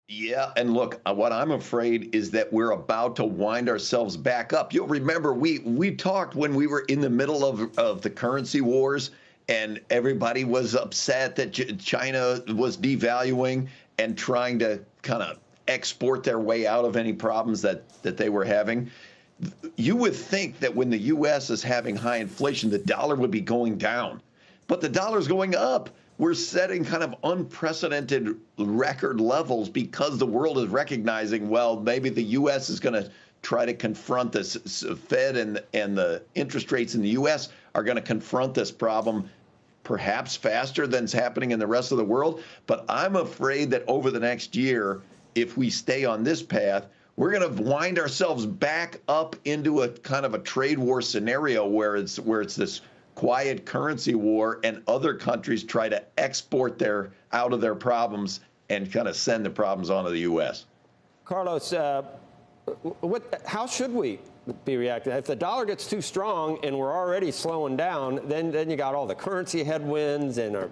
Yeah, and look, what I'm afraid is that we're about to wind ourselves back up. You'll remember we talked when we were in the middle of the currency wars, and everybody was upset that China was devaluing and trying to kind of export their way out of any problems that they were having. You would think that when the U.S. is having high inflation, the dollar would be going down, but the dollar's going up. We're setting kind of unprecedented record levels because the world is recognizing, well, maybe the U.S. is going to try to confront this. Fed and the interest rates in the U.S. are going to confront this problem perhaps faster than is happening in the rest of the world. But I'm afraid that over the next year, if we stay on this path, we're going to wind ourselves back up into a kind of a trade war scenario where it's this quiet currency war and other countries try to export their out of their problems and kind of send the problems onto the U.S. Carlos, how should we be reacting? If the dollar gets too strong and we're already slowing down, then you got all the currency headwinds, and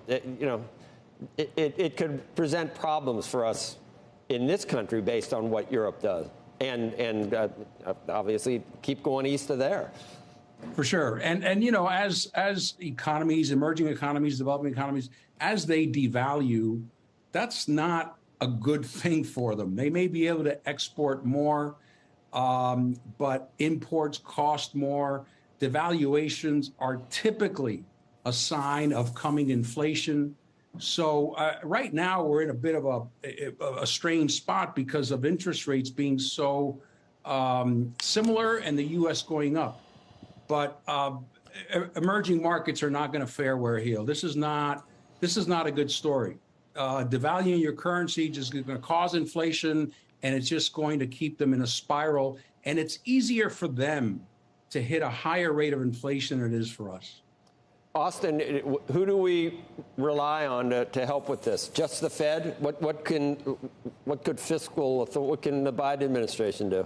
it could present problems for us in this country based on what Europe does, and obviously keep going east of there. For sure. And as economies, emerging economies, developing economies, as they devalue, that's not a good thing for them. They may be able to export more, but imports cost more. Devaluations are typically a sign of coming inflation. So right now we're in a bit of a strange spot because of interest rates being so similar and the U.S. going up. But emerging markets are not going to fare wear heel. This is not a good story. Devaluing your currency just going to cause inflation, and it's just going to keep them in a spiral. And it's easier for them to hit a higher rate of inflation than it is for us. Austan, who do we rely on to help with this? Just the Fed? What can the Biden administration do?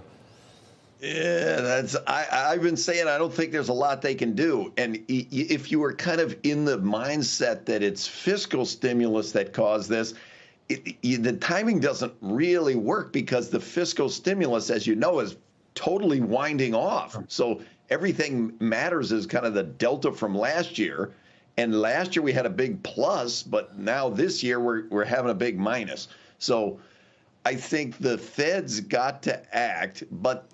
Yeah, I've been saying I don't think there's a lot they can do. And if you were kind of in the mindset that it's fiscal stimulus that caused this, the timing doesn't really work because the fiscal stimulus, as you know, is totally winding off. So everything matters is kind of the delta from last year. And last year we had a big plus, but now this year we're having a big minus. So I think the Fed's got to act, but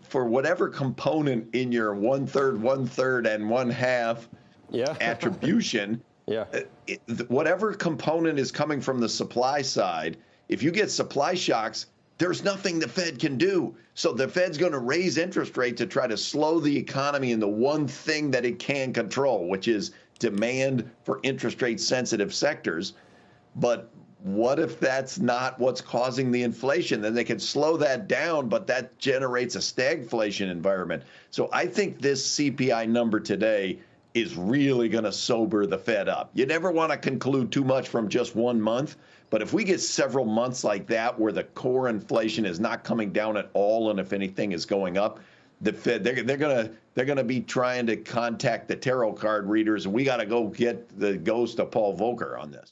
for whatever component in your 1/3, 1/3, and 1/2 attribution, whatever component is coming from the supply side, if you get supply shocks, there's nothing the Fed can do. So the Fed's going to raise interest rates to try to slow the economy in the one thing that it can control, which is demand for interest rate sensitive sectors. But what if that's not what's causing the inflation? Then they can slow that down, but that generates a stagflation environment. So I think this CPI number today is really going to sober the Fed up. You never want to conclude too much from just 1 month, but if we get several months like that where the core inflation is not coming down at all, and if anything is going up, the Fed they're gonna be trying to contact the tarot card readers, and we got to go get the ghost of Paul Volcker on this.